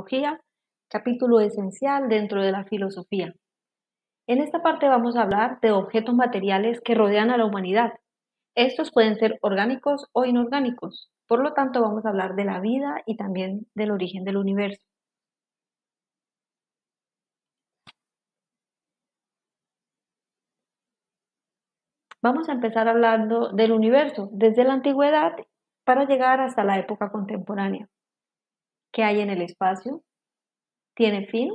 Filosofía, capítulo esencial dentro de la filosofía. En esta parte vamos a hablar de objetos materiales que rodean a la humanidad. Estos pueden ser orgánicos o inorgánicos. Por lo tanto, vamos a hablar de la vida y también del origen del universo. Vamos a empezar hablando del universo desde la antigüedad para llegar hasta la época contemporánea. ¿Qué hay en el espacio? ¿Tiene fin?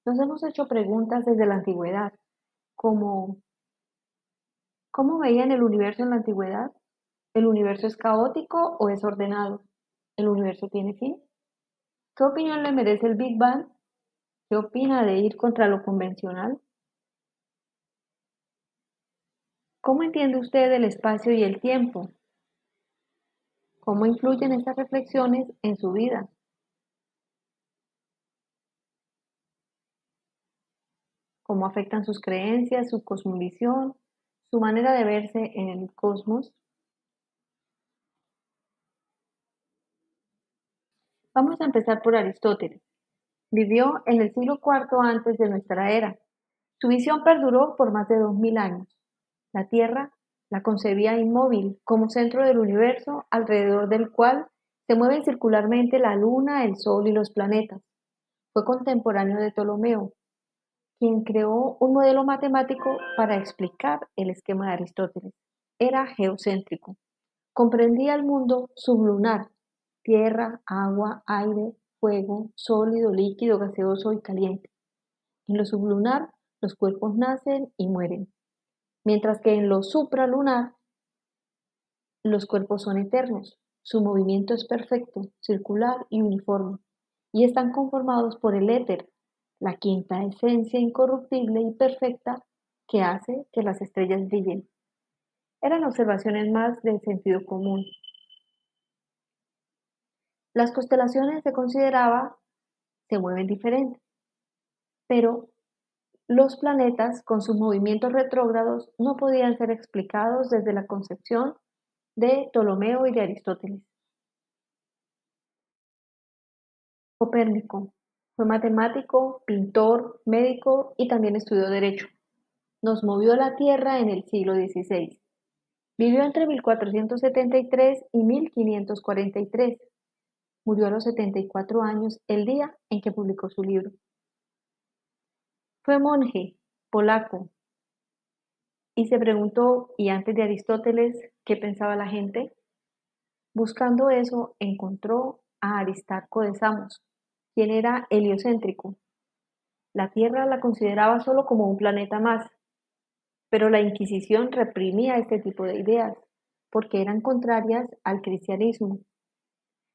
Nos hemos hecho preguntas desde la antigüedad, como ¿cómo veían el universo en la antigüedad? ¿El universo es caótico o es ordenado? ¿El universo tiene fin? ¿Qué opinión le merece el Big Bang? ¿Qué opina de ir contra lo convencional? ¿Cómo entiende usted el espacio y el tiempo? ¿Cómo influyen estas reflexiones en su vida? ¿Cómo afectan sus creencias, su cosmovisión, su manera de verse en el cosmos? Vamos a empezar por Aristóteles. Vivió en el siglo IV antes de nuestra era. Su visión perduró por más de 2000 años. La Tierra la concebía inmóvil, como centro del universo, alrededor del cual se mueven circularmente la Luna, el Sol y los planetas. Fue contemporáneo de Ptolomeo, quien creó un modelo matemático para explicar el esquema de Aristóteles. Era geocéntrico. Comprendía el mundo sublunar: tierra, agua, aire, fuego, sólido, líquido, gaseoso y caliente. En lo sublunar, los cuerpos nacen y mueren, mientras que en lo supralunar, los cuerpos son eternos. Su movimiento es perfecto, circular y uniforme, y están conformados por el éter, la quinta esencia incorruptible y perfecta que hace que las estrellas brillen. Eran observaciones más del sentido común. Las constelaciones se consideraba se mueven diferente, pero los planetas con sus movimientos retrógrados no podían ser explicados desde la concepción de Ptolomeo y de Aristóteles. Copérnico fue matemático, pintor, médico y también estudió derecho. Nos movió la Tierra en el siglo XVI. Vivió entre 1473 y 1543. Murió a los 74 años el día en que publicó su libro. Fue monje polaco y se preguntó, y antes de Aristóteles, ¿qué pensaba la gente? Buscando eso, encontró a Aristarco de Samos, quien era heliocéntrico. La Tierra la consideraba solo como un planeta más, pero la Inquisición reprimía este tipo de ideas, porque eran contrarias al cristianismo.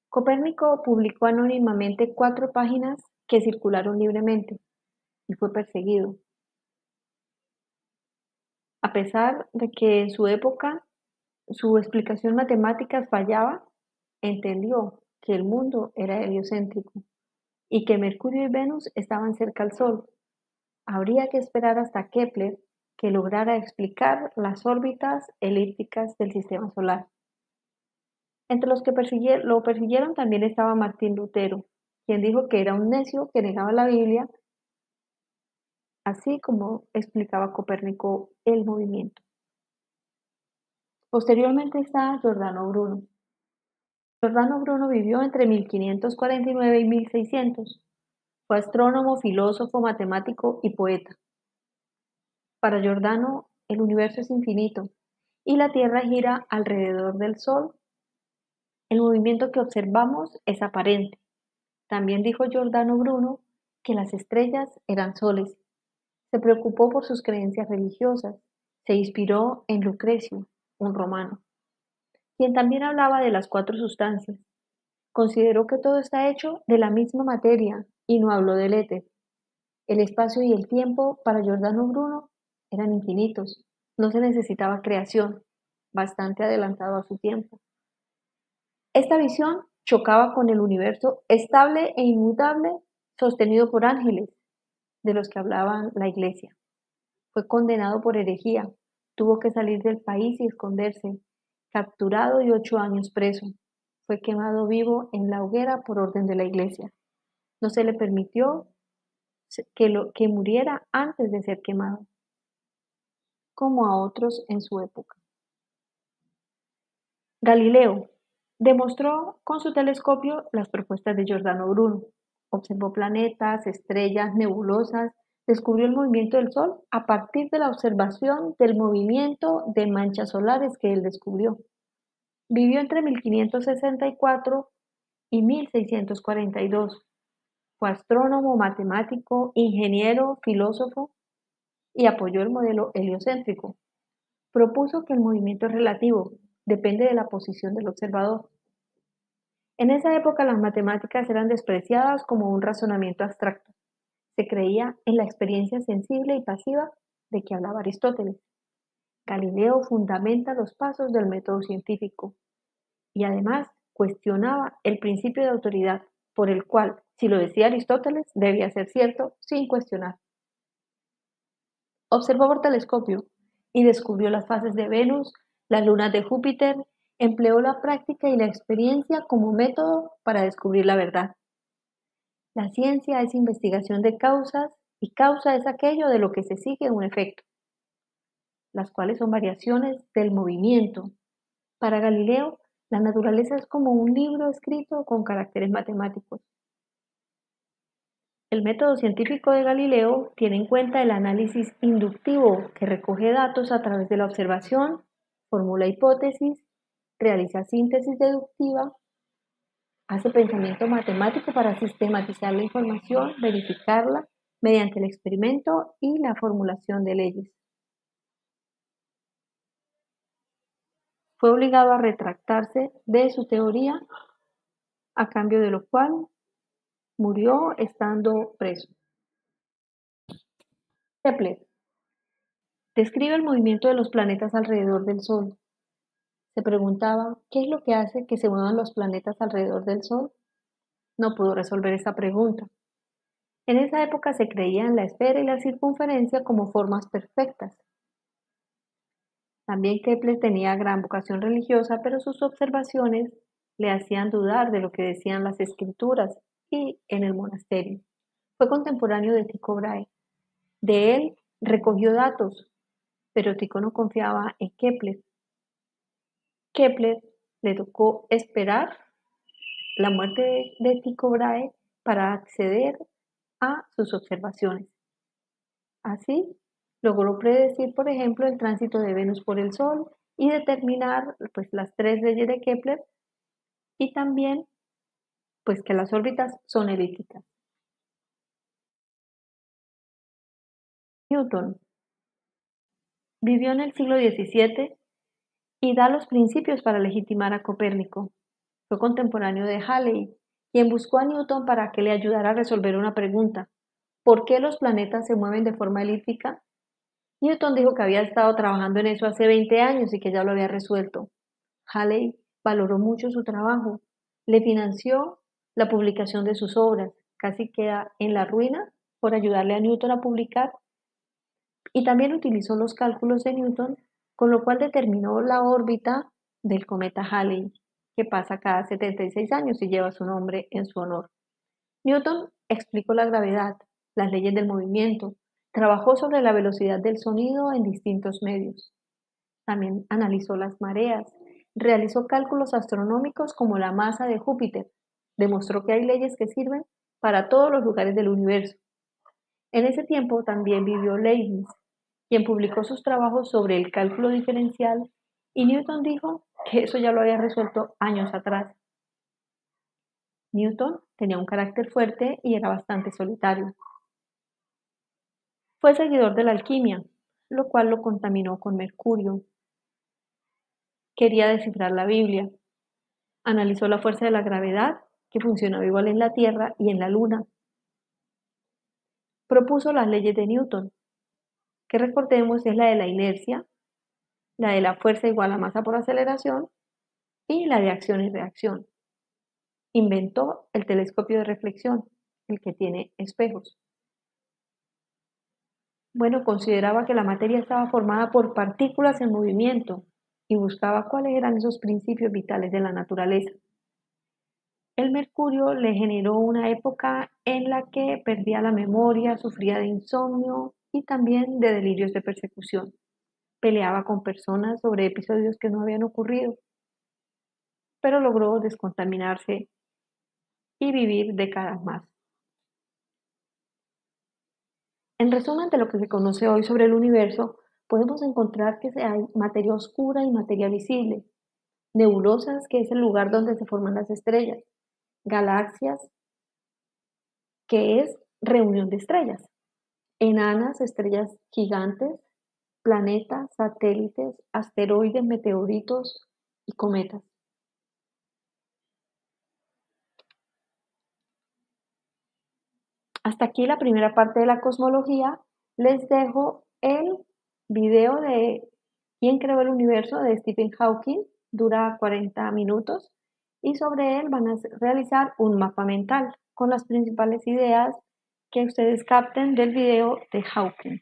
Copérnico publicó anónimamente 4 páginas que circularon libremente y fue perseguido. A pesar de que en su época su explicación matemática fallaba, entendió que el mundo era heliocéntrico y que Mercurio y Venus estaban cerca al Sol. Habría que esperar hasta Kepler que lograra explicar las órbitas elípticas del sistema solar. Entre los que lo persiguieron también estaba Martín Lutero, quien dijo que era un necio que negaba la Biblia, así como explicaba Copérnico el movimiento. Posteriormente está Giordano Bruno. Giordano Bruno vivió entre 1549 y 1600. Fue astrónomo, filósofo, matemático y poeta. Para Giordano, el universo es infinito y la Tierra gira alrededor del Sol. El movimiento que observamos es aparente. También dijo Giordano Bruno que las estrellas eran soles. Se preocupó por sus creencias religiosas. Se inspiró en Lucrecio, un romano, quien también hablaba de las 4 sustancias. Consideró que todo está hecho de la misma materia y no habló del éter. El espacio y el tiempo para Giordano Bruno eran infinitos. No se necesitaba creación, bastante adelantado a su tiempo. Esta visión chocaba con el universo estable e inmutable sostenido por ángeles, de los que hablaba la Iglesia. Fue condenado por herejía, tuvo que salir del país y esconderse, capturado y 8 años preso. Fue quemado vivo en la hoguera por orden de la Iglesia. No se le permitió que muriera antes de ser quemado, como a otros en su época. Galileo demostró con su telescopio las propuestas de Giordano Bruno. Observó planetas, estrellas, nebulosas, descubrió el movimiento del Sol a partir de la observación del movimiento de manchas solares que él descubrió. Vivió entre 1564 y 1642. Fue astrónomo, matemático, ingeniero, filósofo y apoyó el modelo heliocéntrico. Propuso que el movimiento es relativo, depende de la posición del observador. En esa época las matemáticas eran despreciadas como un razonamiento abstracto. Se creía en la experiencia sensible y pasiva de que hablaba Aristóteles. Galileo fundamenta los pasos del método científico y además cuestionaba el principio de autoridad, por el cual, si lo decía Aristóteles, debía ser cierto sin cuestionar. Observó por telescopio y descubrió las fases de Venus, las lunas de Júpiter, empleó la práctica y la experiencia como método para descubrir la verdad. La ciencia es investigación de causas y causa es aquello de lo que se sigue un efecto, las cuales son variaciones del movimiento. Para Galileo, la naturaleza es como un libro escrito con caracteres matemáticos. El método científico de Galileo tiene en cuenta el análisis inductivo, que recoge datos a través de la observación, formula hipótesis, realiza síntesis deductiva, hace pensamiento matemático para sistematizar la información, verificarla mediante el experimento y la formulación de leyes. Fue obligado a retractarse de su teoría, a cambio de lo cual murió estando preso. Kepler describe el movimiento de los planetas alrededor del Sol. Se preguntaba, ¿qué es lo que hace que se muevan los planetas alrededor del Sol? No pudo resolver esa pregunta. En esa época se creía en la esfera y la circunferencia como formas perfectas. También Kepler tenía gran vocación religiosa, pero sus observaciones le hacían dudar de lo que decían las escrituras y en el monasterio. Fue contemporáneo de Tycho Brahe. De él recogió datos, pero Tycho no confiaba en Kepler. Kepler le tocó esperar la muerte de Tycho Brahe para acceder a sus observaciones. Así, logró predecir, por ejemplo, el tránsito de Venus por el Sol y determinar pues, las tres leyes de Kepler y también pues, que las órbitas son elípticas. Newton vivió en el siglo XVII y da los principios para legitimar a Copérnico. Fue contemporáneo de Halley, quien buscó a Newton para que le ayudara a resolver una pregunta: ¿por qué los planetas se mueven de forma elíptica? Newton dijo que había estado trabajando en eso hace 20 años y que ya lo había resuelto. Halley valoró mucho su trabajo, le financió la publicación de sus obras, casi queda en la ruina por ayudarle a Newton a publicar, y también utilizó los cálculos de Newton, con lo cual determinó la órbita del cometa Halley, que pasa cada 76 años y lleva su nombre en su honor. Newton explicó la gravedad, las leyes del movimiento, trabajó sobre la velocidad del sonido en distintos medios. También analizó las mareas, realizó cálculos astronómicos como la masa de Júpiter, demostró que hay leyes que sirven para todos los lugares del universo. En ese tiempo también vivió Leibniz, quien publicó sus trabajos sobre el cálculo diferencial, y Newton dijo que eso ya lo había resuelto años atrás. Newton tenía un carácter fuerte y era bastante solitario. Fue seguidor de la alquimia, lo cual lo contaminó con mercurio. Quería descifrar la Biblia. Analizó la fuerza de la gravedad, que funcionaba igual en la Tierra y en la Luna. Propuso las leyes de Newton, que recordemos es la de la inercia, la de la fuerza igual a masa por aceleración y la de acción y reacción. Inventó el telescopio de reflexión, el que tiene espejos. Bueno, consideraba que la materia estaba formada por partículas en movimiento y buscaba cuáles eran esos principios vitales de la naturaleza. El mercurio le generó una época en la que perdía la memoria, sufría de insomnio y también de delirios de persecución. Peleaba con personas sobre episodios que no habían ocurrido, pero logró descontaminarse y vivir décadas más. En resumen de lo que se conoce hoy sobre el universo, podemos encontrar que hay materia oscura y materia visible, nebulosas, que es el lugar donde se forman las estrellas, galaxias, que es reunión de estrellas, enanas, estrellas gigantes, planetas, satélites, asteroides, meteoritos y cometas. Hasta aquí la primera parte de la cosmología. Les dejo el video de ¿Quién creó el universo?, de Stephen Hawking. Dura 40 minutos y sobre él van a realizar un mapa mental con las principales ideas que ustedes capten del video de Hawking.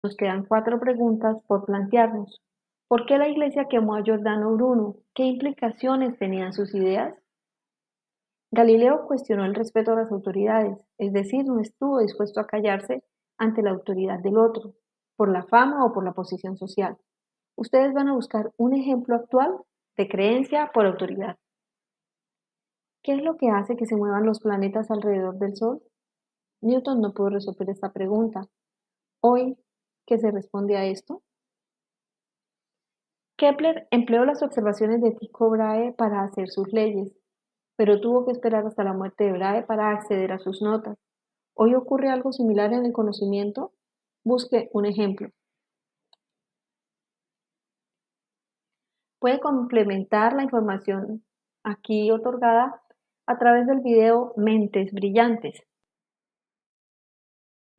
Nos quedan 4 preguntas por plantearnos. ¿Por qué la Iglesia quemó a Giordano Bruno? ¿Qué implicaciones tenían sus ideas? Galileo cuestionó el respeto a las autoridades, es decir, no estuvo dispuesto a callarse ante la autoridad del otro, por la fama o por la posición social. Ustedes van a buscar un ejemplo actual de creencia por autoridad. ¿Qué es lo que hace que se muevan los planetas alrededor del Sol? Newton no pudo resolver esta pregunta. Hoy, ¿qué se responde a esto? Kepler empleó las observaciones de Tycho Brahe para hacer sus leyes, pero tuvo que esperar hasta la muerte de Brahe para acceder a sus notas. ¿Hoy ocurre algo similar en el conocimiento? Busque un ejemplo. Puede complementar la información aquí otorgada a través del video Mentes Brillantes.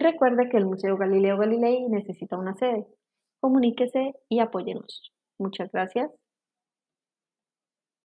Recuerde que el Museo Galileo Galilei necesita una sede. Comuníquese y apóyenos. Muchas gracias.